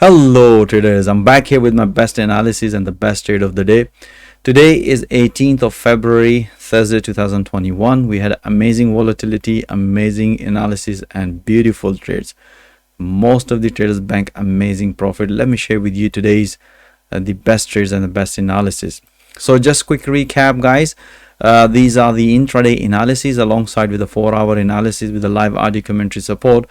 Hello traders, I'm back here with my best analysis and the best trade of the day. Today is 18th of February, Thursday 2021. We had amazing volatility, amazing analysis and beautiful trades. Most of the traders bank amazing profit. Let me share with you today's the best trades and the best analysis. So just quick recap, guys. These are the intraday analysis alongside with the 4-hour analysis with the live audio commentary support.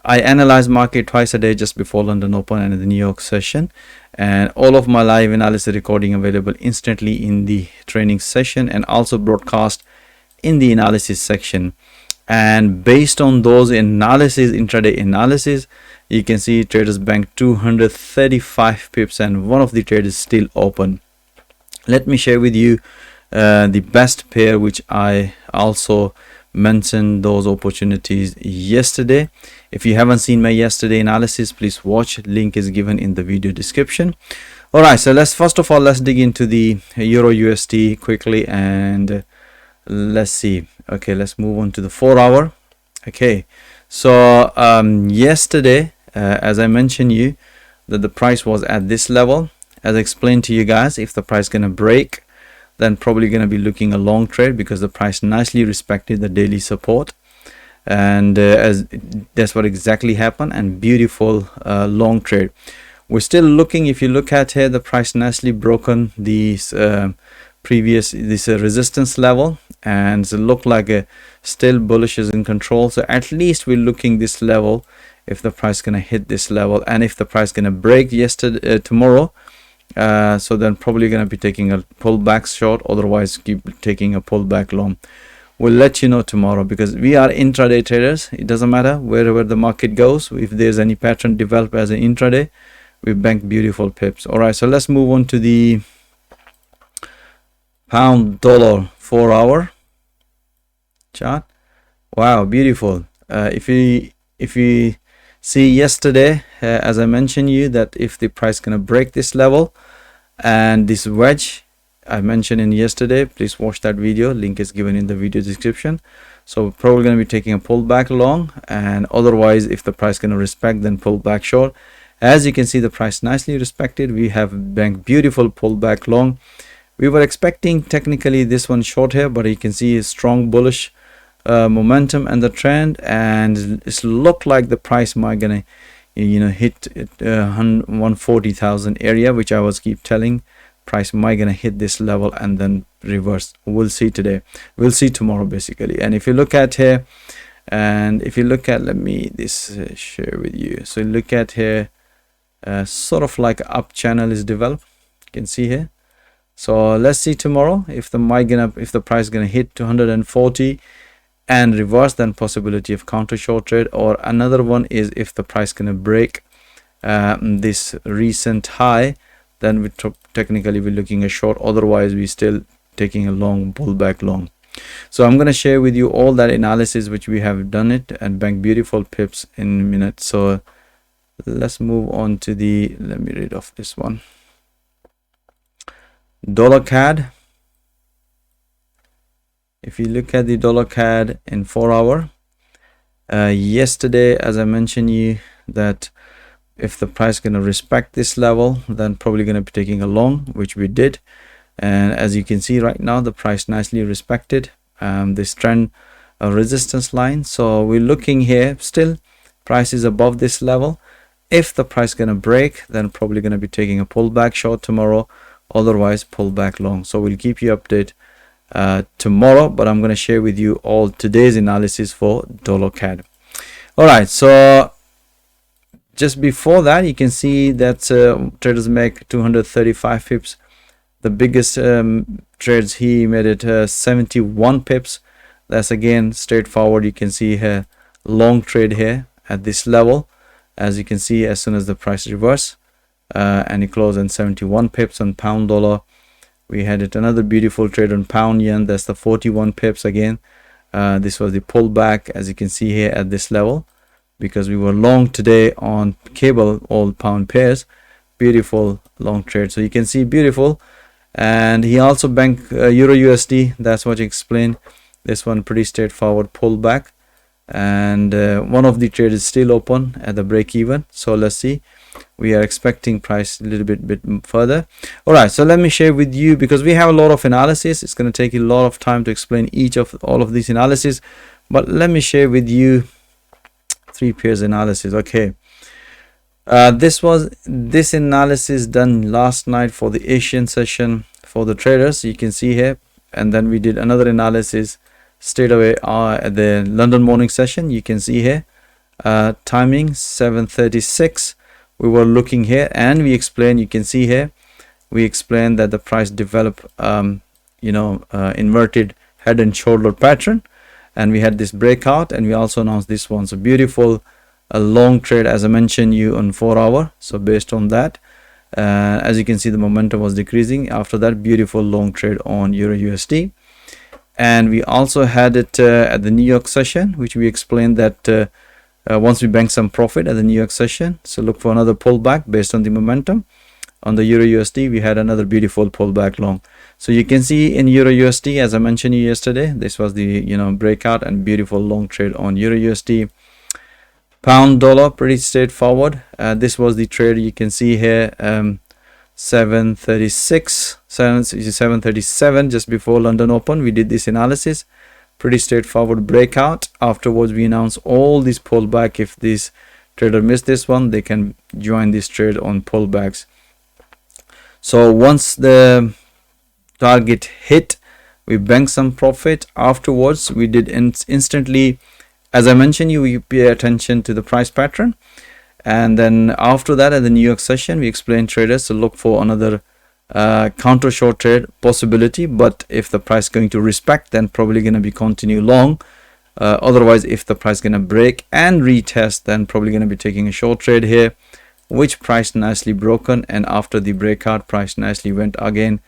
I analyze market twice a day just before London Open and the New York session, and all of my live analysis recording available instantly in the training session and also broadcast in the analysis section. And based on those analysis, intraday analysis, you can see traders bank 235 pips and one of the trades is still open. Let me share with you the best pair, which I also mentioned those opportunities yesterday. If you haven't seen my yesterday analysis, please watch. Link is given in the video description. All right, so let's dig into the Euro USD quickly and let's see. Okay, let's move on to the 4-hour. Okay, so yesterday as I mentioned you that the price was at this level. As I explained to you guys, if the price gonna break, then probably going to be looking a long trade because the price nicely respected the daily support, and as that's what exactly happened, and beautiful long trade. We're still looking, if you look at here, the price nicely broken these previous resistance level, and it look like a still bullish is in control. So at least we're looking this level if the price gonna hit this level, and if the price gonna break tomorrow, so then probably going to be taking a pullback short, otherwise keep taking a pullback long. We'll let you know tomorrow because we are intraday traders. It doesn't matter wherever the market goes. If there's any pattern develop as an intraday, we bank beautiful pips. All right, so let's move on to the pound dollar 4-hour chart. Wow, beautiful. If we see yesterday, as I mentioned you, that if the price gonna break this level and this wedge I mentioned in yesterday, please watch that video. Link is given in the video description. So probably gonna be taking a pullback long, and otherwise if the price gonna respect, then pull back short. As you can see, the price nicely respected. We have bank beautiful pullback long. We were expecting technically this one short here, but you can see a strong bullish momentum and the trend, and it looked like the price might gonna hit 140,000 area, which I was keep telling price might gonna hit this level and then reverse. We'll see today, we'll see tomorrow basically. And if you look at here, and if you look at, let me share with you. So look at here, sort of like up channel is developed, you can see here. So let's see tomorrow if the price gonna hit 240 and reverse, then possibility of counter short trade. Or another one is if the price gonna break this recent high, then we technically we're looking a short, otherwise we still taking a long pullback long. So I'm gonna share with you all that analysis which we have done it and bank beautiful pips in a minute. So let's move on to the, let me read off this one, dollar CAD. If you look at the dollar CAD in 4-hour, yesterday as I mentioned you that if the price gonna respect this level, then probably gonna be taking a long, which we did. And as you can see right now, the price nicely respected this trend resistance line. So we're looking here, still price is above this level. If the price gonna break, then probably gonna be taking a pullback short tomorrow, otherwise pullback long. So we'll keep you updated tomorrow, but I'm going to share with you all today's analysis for dollar CAD. All right, so just before that, you can see that traders make 235 pips. The biggest trades, he made it 71 pips. That's again straightforward. You can see here long trade here at this level, as you can see, as soon as the price reverse, and it closed on 71 pips on pound dollar. We had it another beautiful trade on pound yen, that's the 41 pips again. This was the pullback, as you can see here at this level, because we were long today on cable all pound pairs. Beautiful long trade, so you can see beautiful. And he also banked Euro USD, that's what he explained. This one pretty straightforward pullback, and one of the trades is still open at the break even. So let's see. we are expecting price a little bit further. All right, so let me share with you, because we have a lot of analysis. It's going to take a lot of time to explain all of these analysis, but let me share with you 3 pairs analysis. Okay, this analysis done last night for the Asian session for the traders, you can see here, and then we did another analysis straight away at the London morning session. You can see here, timing 7:36. We were looking here and we explained, you can see here, we explained that the price developed inverted head and shoulder pattern, and we had this breakout, and we also announced this one. So beautiful long trade, as I mentioned you, on 4 hour. So based on that, as you can see, the momentum was decreasing. After that, beautiful long trade on EURUSD. And we also had it at the New York session, which we explained that once we bank some profit at the New York session, so look for another pullback based on the momentum. On the EURUSD, we had another beautiful pullback long. So you can see in EURUSD, as I mentioned you yesterday, this was the breakout and beautiful long trade on EURUSD. Pound dollar, pretty straightforward. This was the trade, you can see here, 737 just before London Open. We did this analysis, pretty straightforward breakout. Afterwards, we announced all these pullback. If this trader missed this one, they can join this trade on pullbacks. So once the target hit, we banked some profit. Afterwards, we did instantly, as I mentioned you pay attention to the price pattern. And then after that, at the New York session, we explained traders to look for another counter short trade possibility. But if the price going to respect, then probably going to be continue long. Otherwise, if the price going to break and retest, then probably going to be taking a short trade here, which price nicely broken. And after the breakout, price nicely went again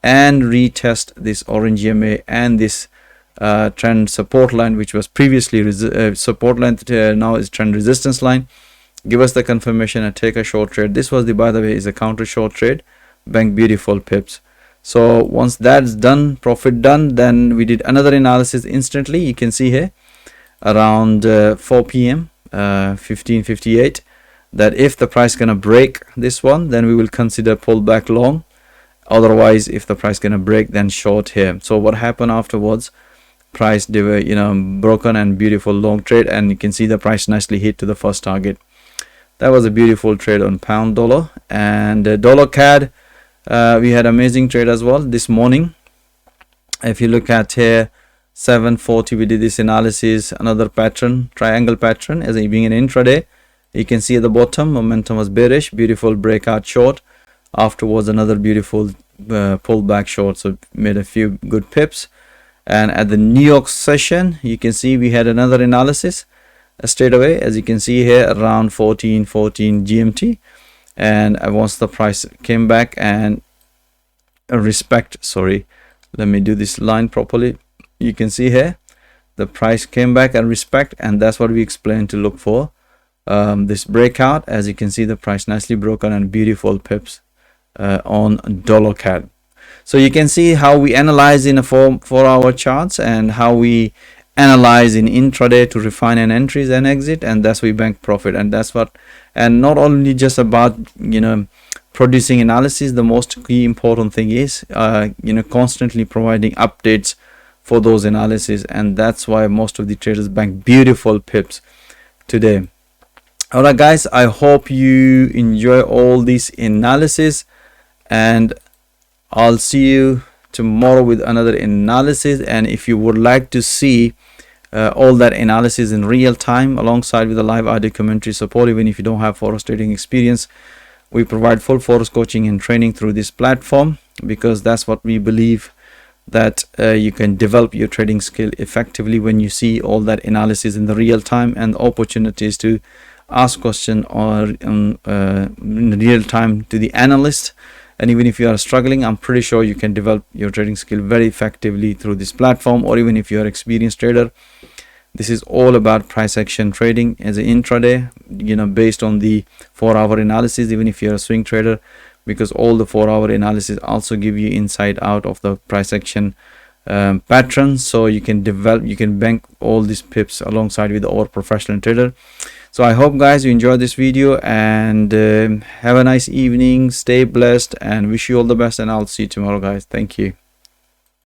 and retest this orange EMA and this trend support line, which was previously support line, now is trend resistance line. Give us the confirmation and take a short trade. This was by the way, is a counter short trade, bank beautiful pips. So once that's done, profit done, then we did another analysis instantly. You can see here around 4 p.m. 15:58, that if the price gonna break this one, then we will consider pullback long. Otherwise, if the price gonna break, then short here. So what happened afterwards? Price broken and beautiful long trade, and you can see the price nicely hit to the first target. That was a beautiful trade on pound dollar. And dollar CAD, we had amazing trade as well this morning. If you look at here, 740, we did this analysis, another pattern, triangle pattern, as being an intraday. You can see at the bottom, momentum was bearish, beautiful breakout short. Afterwards, another beautiful pullback short, so made a few good pips. And at the New York session, you can see we had another analysis straight away, as you can see here, around 14:14 GMT. And once the price came back and let me do this line properly. You can see here the price came back and respect, and that's what we explained to look for, this breakout. As you can see, the price nicely broken and beautiful pips on dollar CAD. So you can see how we analyze in a 4-hour charts, and how we analyze in intraday to refine an entries and exit, and that's we bank profit. And that's what, and not only just about producing analysis, the most key important thing is constantly providing updates for those analysis, and that's why most of the traders bank beautiful pips today. All right guys, I hope you enjoy all this analysis, and I'll see you tomorrow with another analysis. And if you would like to see all that analysis in real time alongside with the live audio commentary support, even if you don't have Forex trading experience, we provide full Forex coaching and training through this platform, because that's what we believe, that you can develop your trading skill effectively when you see all that analysis in the real time, and opportunities to ask question or in real time to the analyst. And even if you are struggling, I'm pretty sure you can develop your trading skill very effectively through this platform. Or even if you're an experienced trader, this is all about price action trading as an intraday, based on the 4-hour analysis, even if you're a swing trader, because all the 4-hour analysis also give you insight out of the price action patterns. So you can bank all these pips alongside with our professional trader. So I hope guys you enjoyed this video, and have a nice evening, stay blessed, and wish you all the best, and I'll see you tomorrow guys. Thank you.